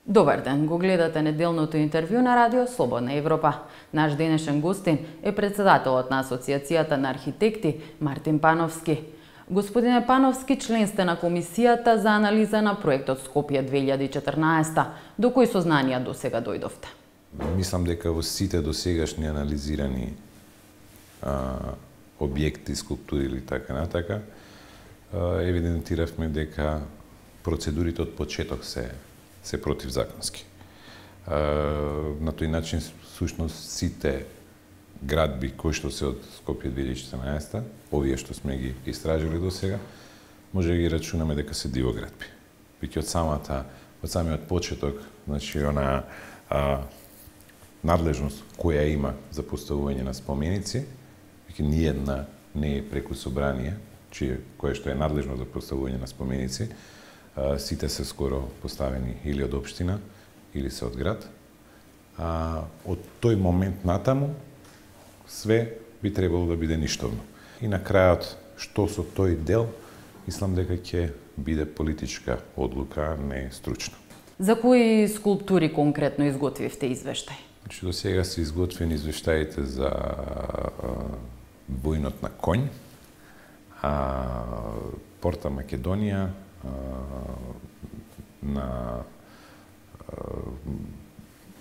Добар ден, го гледате неделното интервју на Радио Слободна Европа. Наш денешен гостин е председателот на Асоциацијата на архитекти Мартин Пановски. Господине Пановски, член сте на Комисијата за анализа на проектот Скопје 2014. До кои сознанија до сега дојдовте? Мислам дека во сите досегашни анализирани објекти, скулптури или така натака, евидентиравме дека процедурите од почеток се противзаконски. На тој начин, сушност, сите градби кои што се од Скопје 2014, овие што сме ги истражили до сега, може да ги рачунаме дека се дивоградби. Веќе од самиот почеток, значи, она надлежност која има за поставување на споменици, веќе ниедна не е преку собрание, кое што е надлежно за поставување на споменици, сите се скоро поставени или од општина, или се од град. Од тој момент натаму, све би требало да биде ништовно. И на крајот, што со тој дел, мислам дека ќе биде политичка одлука, не стручна. За кои скулптури конкретно изготвивте извештај? Значи, до сега се изготвени извештаите за војнот на конј, Порта Македонија, на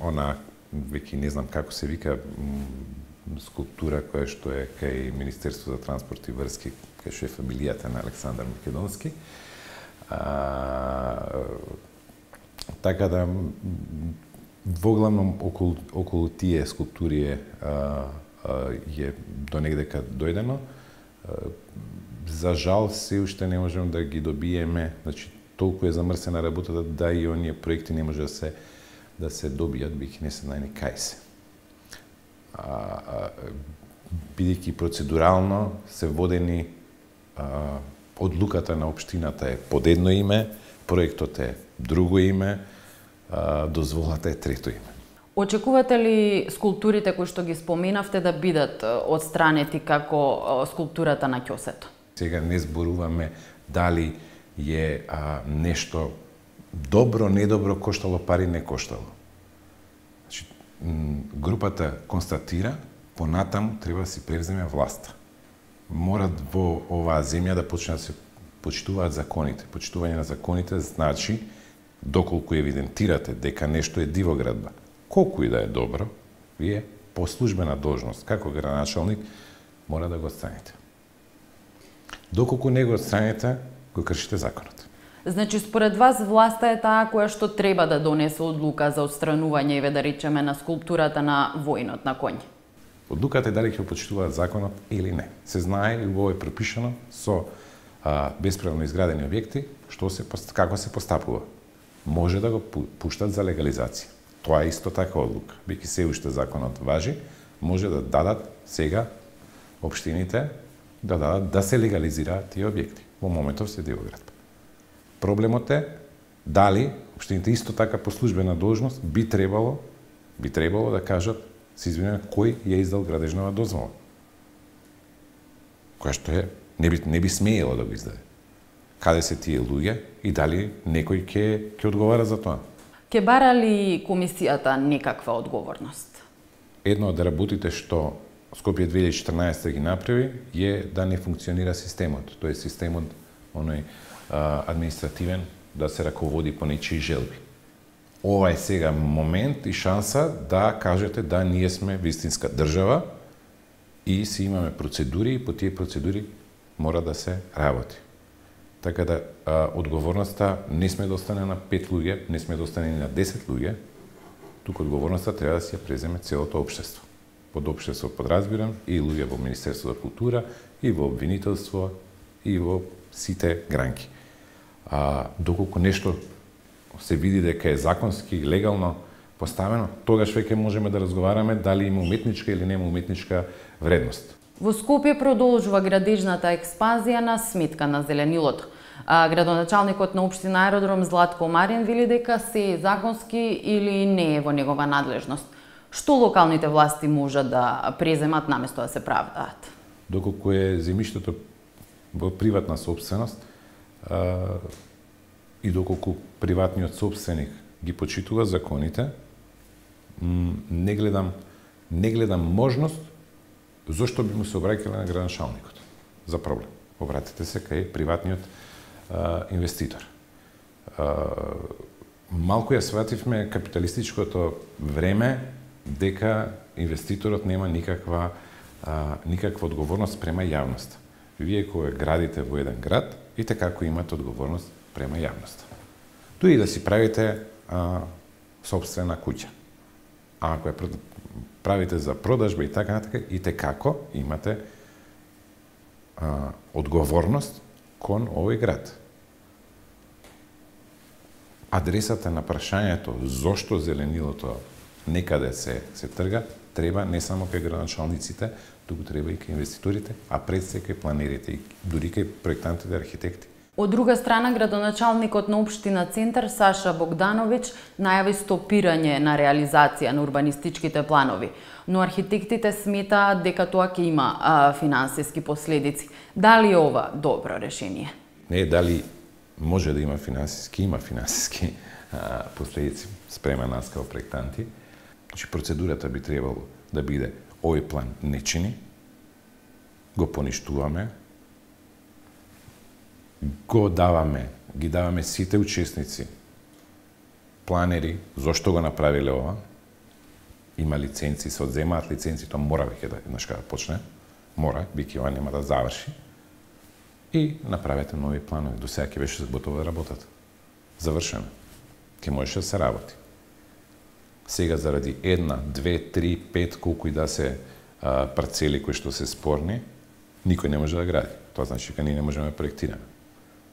она, веќе не знам како се вика, скулптура која што е кај Министерство за транспорт и врски, кај што е фамилијата на Александар Македонски. Така да, воглавном околу тие скулптури е до негдека дојдено. За жал, се уште не можем да ги добиеме, значи, толку е замрсена работата да и оние проекти не може да се добијат, бидејќи не се знаени кај се. Бидејќи процедурално се водени, одлуката на општината е под едно име, проектот е друго име, дозволата е трето име. Очекувате ли скулптурите кои што ги споменавте да бидат отстранети како скулптурата на ќосето? Сега не зборуваме дали е нешто добро, недобро, коштало пари, не коштало. Значи, групата констатира, понатаму треба да си превземе власта. Морат во оваа земја да почнат да се почитуваат законите. Почитување на законите значи, доколку евидентирате дека нешто е дивоградба, колку и да е добро, вие по службена должност, како градоначалник, мора да го отстраните. Доколку не го отстраните, го кршите законот. Значи, според вас, власта е таа која што треба да донесе одлука за отстранување, да речеме, на скулптурата на војнот на конј? Одлуката е дали ќе почитуваат законот или не. Се знае и во е пропишано со бесправно изградени објекти како се постапува. Може да го пуштат за легализација. Тоа е исто така одлука. Бидејќи се уште законот важи, може да дадат сега општините да се легализираат тие објекти. Во моментов се дивоградба. Проблемот е дали општините исто така по службена должност би требало да кажат, се извинувам, кој ја издал градежнава дозвола. Која што е не би смеело да го издаде. Каде се тие луѓе и дали некој ќе одговара за тоа? Ке бара ли комисијата некаква одговорност? Едно од работите што Скопје 2014 ги направи е да не функционира системот. Тој системот оној административен да се раководи по нечии желби. Ова е сега момент и шанса да кажете да ние сме вистинска држава и си имаме процедури и по тие процедури мора да се работи. Така да одговорноста не сме да остане на 5 луѓе, не сме да остане ни на 10 луѓе, туку одговорноста треба да си ја преземе целото општество. Под општество подразбирам и луѓе во Министерство за култура, и во обвинителство, и во сите гранки. Доколку нешто се види дека е законски и легално поставено, тогаш веќе можеме да разговараме дали има уметничка или нема уметничка вредност. Во Скопје продолжува градежната експанзија на сметка на зеленилото. Градоначалникот на општина Аеродром Златко Марин вели дека се е законски или не е во негова надлежност. Што локалните власти можат да преземат наместо да се правдаат? Доколку е земјиштето во приватна собственост и доколку приватниот собственик ги почитува законите, не гледам можност зошто би му се обраќале на градоначалникот за проблем. Обратете се кај приватниот инвеститор. Малку ја свативме капиталистичкото време дека инвеститорот нема никаква одговорност према јавноста. Вие кога градите во еден град, и како имате одговорност према јавноста. Дури да си правите собствена куќа. А ако ја правите за продажба и така натака, и како имате одговорност кон овој град. Адресата на прашањето зошто зеленилото некаде се трга, треба не само кај градоначалниците, туку треба и кај инвеститорите, а пред се кај планерите и дури кај проектантите и архитекти. Од друга страна, градоначалникот на општина Центар Саша Богдановиќ најави стопирање на реализација на урбанистичките планови, но архитектите сметаат дека тоа ќе има финансиски последици. Дали е ова добро решение? Не дали може да има финансиски последици спрема нас као проектанти. Значи, процедурата би требало да биде овој план не чини, го поништуваме, ги даваме сите учесници, планери, зошто го направиле ова, има лиценци, се одземаат лиценци, тоа мора веќе да еднаш да почне, биќе ова нема да заврши, и направете нови планови. До сега ќе беше готово да работат. Завршено. Ќе можеше да се работи. Сега заради 1, 2, 3, 5, колку и да се парцели кои што се спорни, никој не може да гради. Тоа значи дека ние не можеме да проектираме.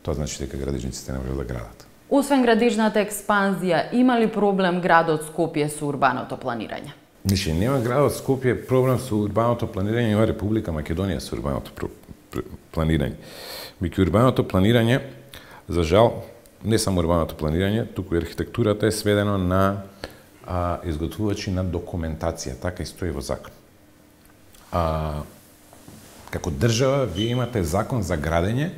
Тоа значи дека градежниците не можат да градат. Освен градежната експанзија, има ли проблем градот Скопје со урбаното планирање? Значи, нема градот Скопје проблем со урбаното планирање, има Република Македонија со урбаното планирање. Меѓу урбаното планирање, за жал, не само урбаното планирање, туку и архитектурата е сведено на изготвувачи на документација, така и стои во закон. Како држава, вие имате закон за градење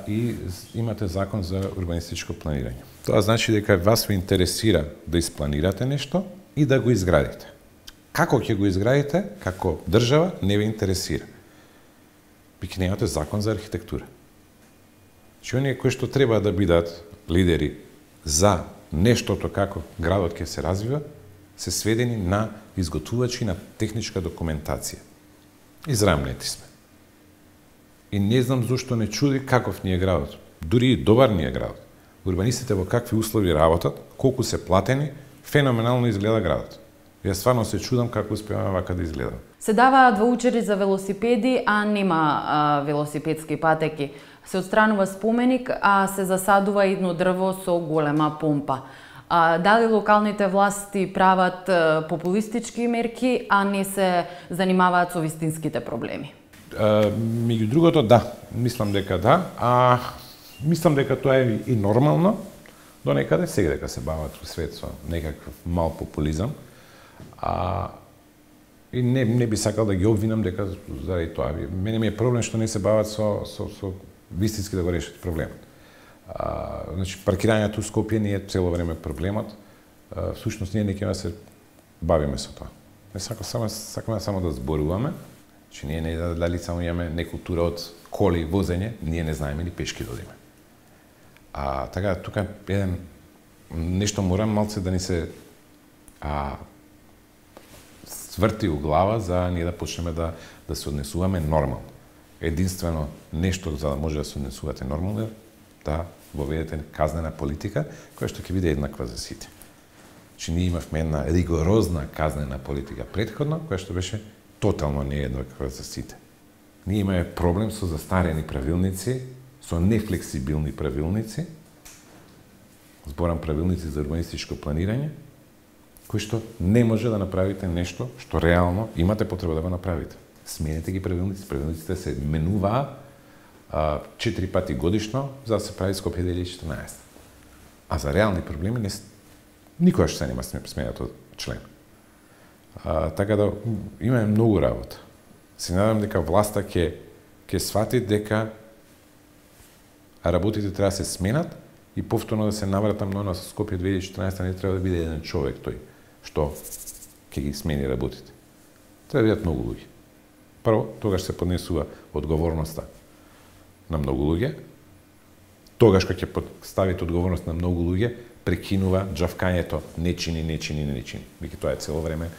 и имате закон за урбанистичко планирање. Тоа значи дека вас ве интересира да испланирате нешто и да го изградите. Како ќе го изградите, како држава, не ве интересира. Биќе немате закон за архитектура. Че оние кои што треба да бидат лидери за нештото како градот ќе се развива, се сведени на изготвувачи на техничка документација. Израмнети сме. И не знам зошто не чуди каков ни е градот. Дури и добар ни е градот. Урбанистите во какви услови работат, колку се платени, феноменално изгледа градот. Јас стварно се чудам како успеваме вака да изгледа. Се даваат воучери за велосипеди, а нема велосипедски патеки. Се отстранува споменик, а се засадува едно дрво со голема помпа. Дали локалните власти прават популистички мерки, а не се занимаваат со вистинските проблеми? Меѓу другото, да. Мислам дека да. Мислам дека тоа е и нормално, до некаде сега дека се бават во свет со некаков мал популизам. И не би сакал да ги обвинам дека заради тоа. Мене ми е проблем што не се бават со вистински да го решат проблемот. Значи, паркирањето у Скопје не е цело време проблемот. Всушност, ние не ќе се бавиме со тоа. Не сакаме само да зборуваме, че ние не дали само имаме некултура од коли и возење, ние не знаеме ни пешки да одиме. Така, тука еден нешто мора малце да ни се сврти у глава за ние да почнеме да се однесуваме нормално. Единствено нешто за да може да се однесувате нормално е да воведете казнена политика која што ќе биде еднаква за сите. Че ние имавме една ригорозна казнена политика претходно, која што беше тотално нееднаква за сите. Ние имаме проблем со застарени правилници, со нефлексибилни правилници, зборам правилници за урбанистичко планирање, кои што не може да направите нешто што реално имате потреба да го направите. Сменете ги правилници, правилниците се менуваат 4 пати годишно за да се прави Скопје 2014. А за реални проблеми никогаш се нема сменато член. Така да имаме многу работа. Се надам дека власта ќе свати дека работите треба да се сменат и повторно да се навратам на Скопје 2014 не треба да биде еден човек тој што ќе ги смени работите. Треба да бидат многу луѓе. Прво, тогаш се поднесува одговорноста на многу луѓе. Тогаш кога ќе ставите одговорност на многу луѓе, прекинува џавкањето не чини. Веќе тоа е цело време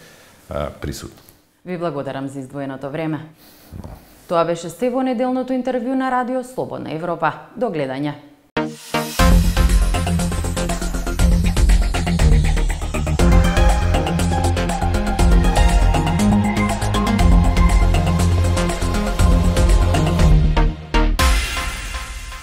присутно. Ви благодарам за издвоеното време. Тоа беше се во неделното интервју на Радио Слободна Европа. До гледање.